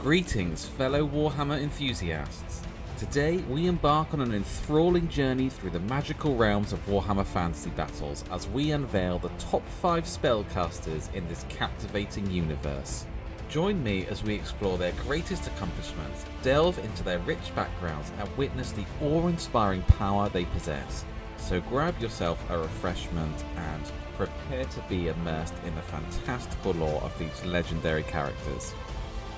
Greetings, fellow Warhammer enthusiasts. Today we embark on an enthralling journey through the magical realms of Warhammer Fantasy Battles as we unveil the top 5 spellcasters in this captivating universe. Join me as we explore their greatest accomplishments, delve into their rich backgrounds and witness the awe-inspiring power they possess. So grab yourself a refreshment and prepare to be immersed in the fantastical lore of these legendary characters.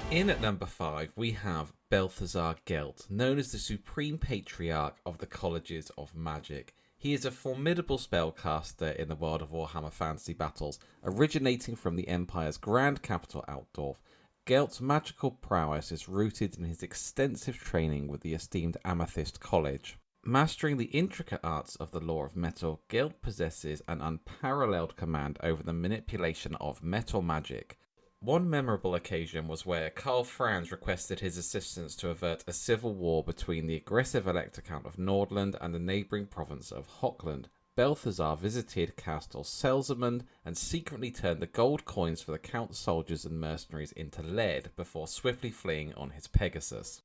In at number 5 we have Balthazar Gill, known as the Supreme Patriarch of the Colleges of Magic. He is a formidable spellcaster in the world of Warhammer Fantasy Battles, originating from the Empire's grand capital Altdorf. Gilt's magical prowess is rooted in his extensive training with the esteemed Amethyst College. Mastering the intricate arts of the lore of metal, Gilt possesses an unparalleled command over the manipulation of metal magic. One memorable occasion was where Karl Franz requested his assistance to avert a civil war between the aggressive Elector Count of Nordland and the neighbouring province of Hochland. Balthazar visited Castle Selzemund and secretly turned the gold coins for the Count's soldiers and mercenaries into lead before swiftly fleeing on his Pegasus.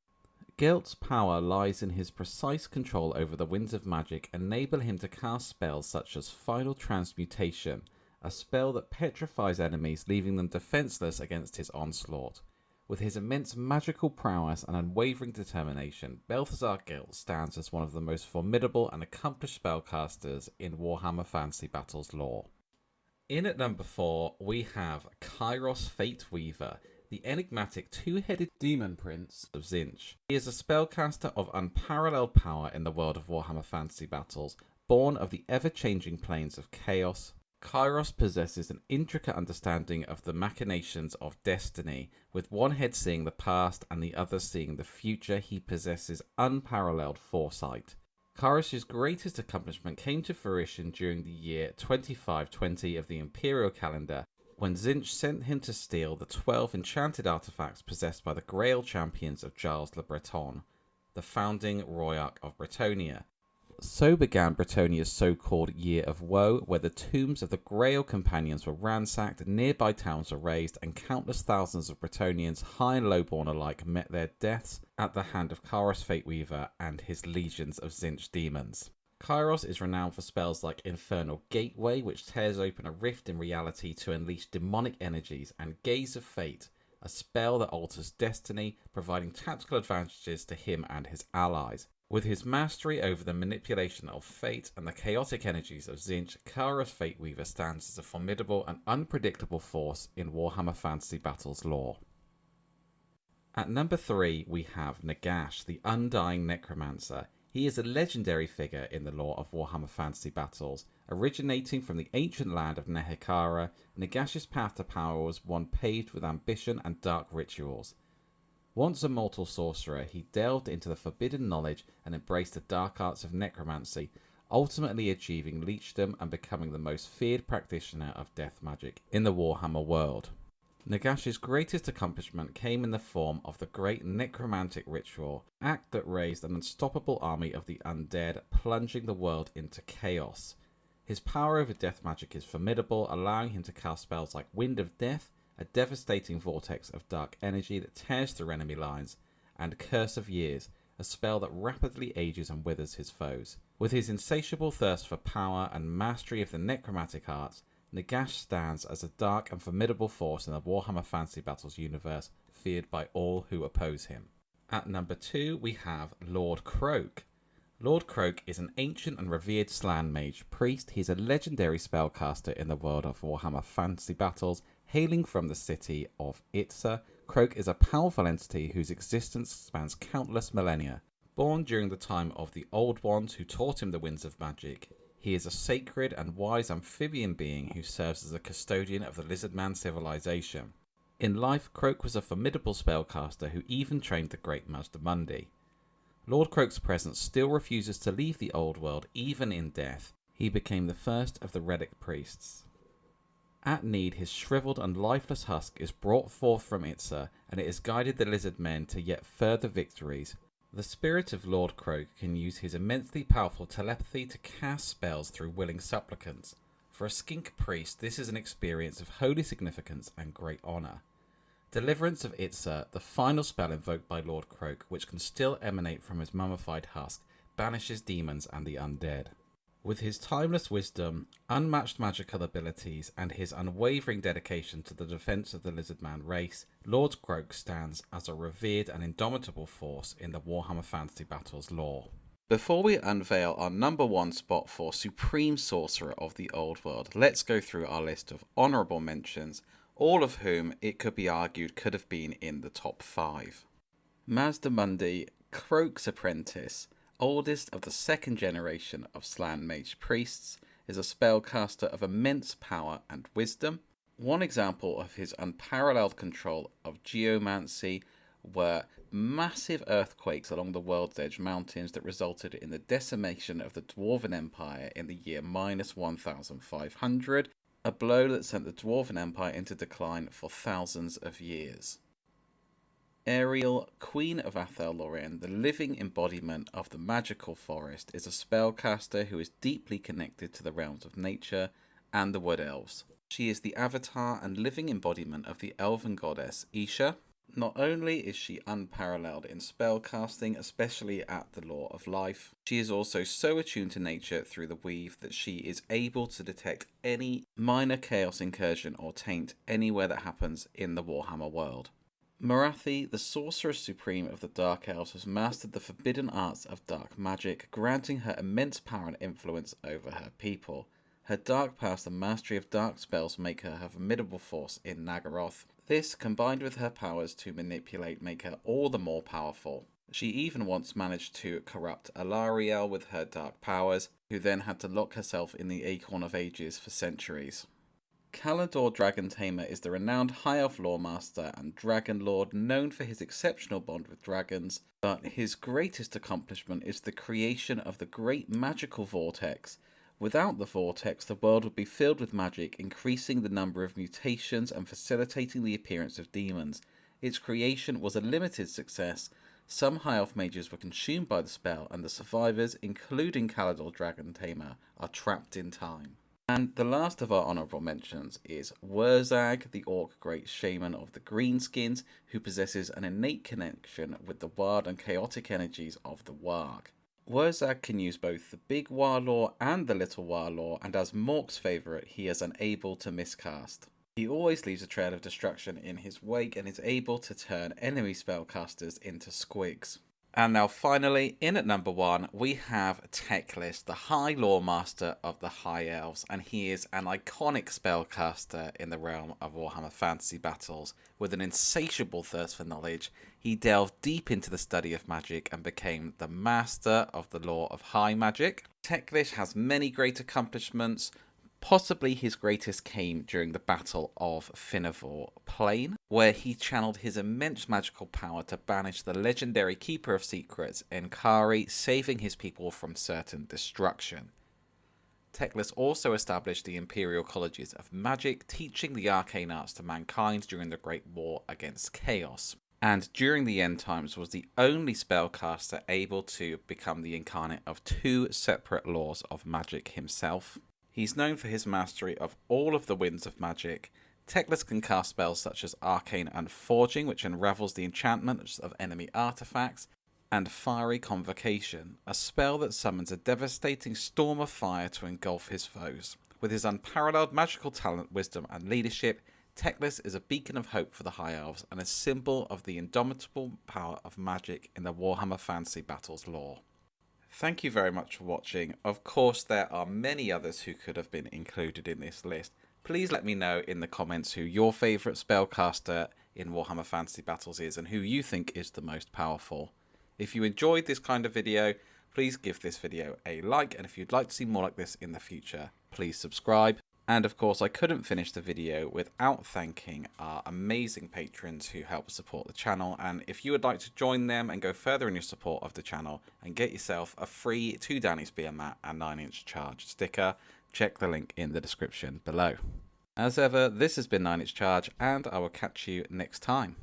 Gilt's power lies in his precise control over the winds of magic, enabling him to cast spells such as Final Transmutation, a spell that petrifies enemies, leaving them defenseless against his onslaught. With his immense magical prowess and unwavering determination, Balthazar Gill stands as one of the most formidable and accomplished spellcasters in Warhammer Fantasy Battles lore. In at number 4 we have Kairos Fateweaver, the enigmatic two-headed demon prince of Tzeentch. He is a spellcaster of unparalleled power in the world of Warhammer Fantasy Battles, born of the ever-changing planes of chaos. Kairos possesses an intricate understanding of the machinations of destiny, with one head seeing the past and the other seeing the future. He possesses unparalleled foresight. Kairos' greatest accomplishment came to fruition during the year 2520 of the Imperial calendar, when Tzeentch sent him to steal the 12 enchanted artifacts possessed by the Grail champions of Giles le Breton, the founding Royarch of Bretonia. So began Bretonia's so-called Year of Woe, where the tombs of the Grail companions were ransacked, nearby towns were razed, and countless thousands of Bretonians, high and lowborn alike, met their deaths at the hand of Kairos Fateweaver and his legions of Tzeentch demons. Kairos is renowned for spells like Infernal Gateway, which tears open a rift in reality to unleash demonic energies, and Gaze of Fate, a spell that alters destiny, providing tactical advantages to him and his allies. With his mastery over the manipulation of fate and the chaotic energies of Tzeentch, Kairos Fateweaver stands as a formidable and unpredictable force in Warhammer Fantasy Battles lore. At number 3 we have Nagash, the Undying Necromancer. He is a legendary figure in the lore of Warhammer Fantasy Battles. Originating from the ancient land of Nehekara, Nagash's path to power was one paved with ambition and dark rituals. Once a mortal sorcerer, he delved into the forbidden knowledge and embraced the dark arts of necromancy, ultimately achieving leechdom and becoming the most feared practitioner of death magic in the Warhammer world. Nagash's greatest accomplishment came in the form of the Great Necromantic Ritual, act that raised an unstoppable army of the undead, plunging the world into chaos. His power over death magic is formidable, allowing him to cast spells like Wind of Death, a devastating vortex of dark energy that tears through enemy lines, and Curse of Years, a spell that rapidly ages and withers his foes. With his insatiable thirst for power and mastery of the necromantic arts, Nagash stands as a dark and formidable force in the Warhammer Fantasy Battles universe, feared by all who oppose him. At number 2 we have Lord Croak. Lord Croak is an ancient and revered Slann mage priest. He is a legendary spellcaster in the world of Warhammer Fantasy Battles. Hailing from the city of Itza, Croak is a powerful entity whose existence spans countless millennia. Born during the time of the Old Ones who taught him the winds of magic, he is a sacred and wise amphibian being who serves as a custodian of the Lizardman civilization. In life, Croak was a formidable spellcaster who even trained the great Mazdamundi. Lord Croak's presence still refuses to leave the old world even in death. He became the first of the relic priests. At need, his shriveled and lifeless husk is brought forth from Itza, and it has guided the lizard men to yet further victories. The spirit of Lord Croak can use his immensely powerful telepathy to cast spells through willing supplicants. For a skink priest, this is an experience of holy significance and great honour. Deliverance of Itza, the final spell invoked by Lord Croak, which can still emanate from his mummified husk, banishes demons and the undead. With his timeless wisdom, unmatched magical abilities, and his unwavering dedication to the defense of the Lizardman race, Lord Croak stands as a revered and indomitable force in the Warhammer Fantasy Battles lore. Before we unveil our number 1 spot for Supreme Sorcerer of the Old World, let's go through our list of honourable mentions, all of whom it could be argued could have been in the top 5. Mazdamundi, Croak's apprentice, oldest of the second generation of Slan Mage priests, is a spellcaster of immense power and wisdom. One example of his unparalleled control of geomancy were massive earthquakes along the World's Edge Mountains that resulted in the decimation of the Dwarven Empire in the year -1500, a blow that sent the Dwarven Empire into decline for thousands of years. Ariel, Queen of Athel Loren, the living embodiment of the magical forest, is a spellcaster who is deeply connected to the realms of nature and the Wood Elves. She is the avatar and living embodiment of the elven goddess Isha. Not only is she unparalleled in spellcasting, especially at the Law of Life, she is also so attuned to nature through the weave that she is able to detect any minor chaos incursion or taint anywhere that happens in the Warhammer world. Marathi, the Sorceress Supreme of the Dark Elves, has mastered the forbidden arts of dark magic, granting her immense power and influence over her people. Her dark past and mastery of dark spells make her a formidable force in Nagash. This, combined with her powers to manipulate, make her all the more powerful. She even once managed to corrupt Alariel with her dark powers, who then had to lock herself in the Acorn of Ages for centuries. Kalador Dragon Tamer is the renowned High Elf Loremaster and Dragon Lord, known for his exceptional bond with dragons, but his greatest accomplishment is the creation of the Great Magical Vortex. Without the Vortex, the world would be filled with magic, increasing the number of mutations and facilitating the appearance of demons. Its creation was a limited success. Some High Elf mages were consumed by the spell, and the survivors, including Kalador Dragon Tamer, are trapped in time. And the last of our honourable mentions is Urzak, the Orc Great Shaman of the Greenskins, who possesses an innate connection with the wild and chaotic energies of the Warg. Urzak can use both the Big Warlord and the Little Warlord, and as Mork's favourite, he is unable to miscast. He always leaves a trail of destruction in his wake and is able to turn enemy spellcasters into squigs. And now finally, in at number 1, we have Teklas, the High Lore Master of the High Elves, and he is an iconic spellcaster in the realm of Warhammer Fantasy Battles. With an insatiable thirst for knowledge, he delved deep into the study of magic and became the master of the lore of high magic. Teklas has many great accomplishments. Possibly his greatest came during the Battle of Finnavor Plain, where he channeled his immense magical power to banish the legendary Keeper of Secrets, Enkari, saving his people from certain destruction. Teklas also established the Imperial Colleges of Magic, teaching the arcane arts to mankind during the Great War against Chaos. And during the End Times was the only spellcaster able to become the incarnate of 2 separate laws of magic himself. He's known for his mastery of all of the winds of magic. Teklas can cast spells such as Arcane Unforging, which unravels the enchantments of enemy artifacts, and Fiery Convocation, a spell that summons a devastating storm of fire to engulf his foes. With his unparalleled magical talent, wisdom, and leadership, Teklas is a beacon of hope for the High Elves and a symbol of the indomitable power of magic in the Warhammer Fantasy Battles lore. Thank you very much for watching. Of course, there are many others who could have been included in this list. Please let me know in the comments who your favourite spellcaster in Warhammer Fantasy Battles is and who you think is the most powerful. If you enjoyed this kind of video, please give this video a like, and if you'd like to see more like this in the future, please subscribe. And of course, I couldn't finish the video without thanking our amazing patrons who help support the channel. And if you would like to join them and go further in your support of the channel and get yourself a free 2 Danny's Beer mat and 9-inch Charge sticker, check the link in the description below. As ever, this has been 9-inch Charge, and I will catch you next time.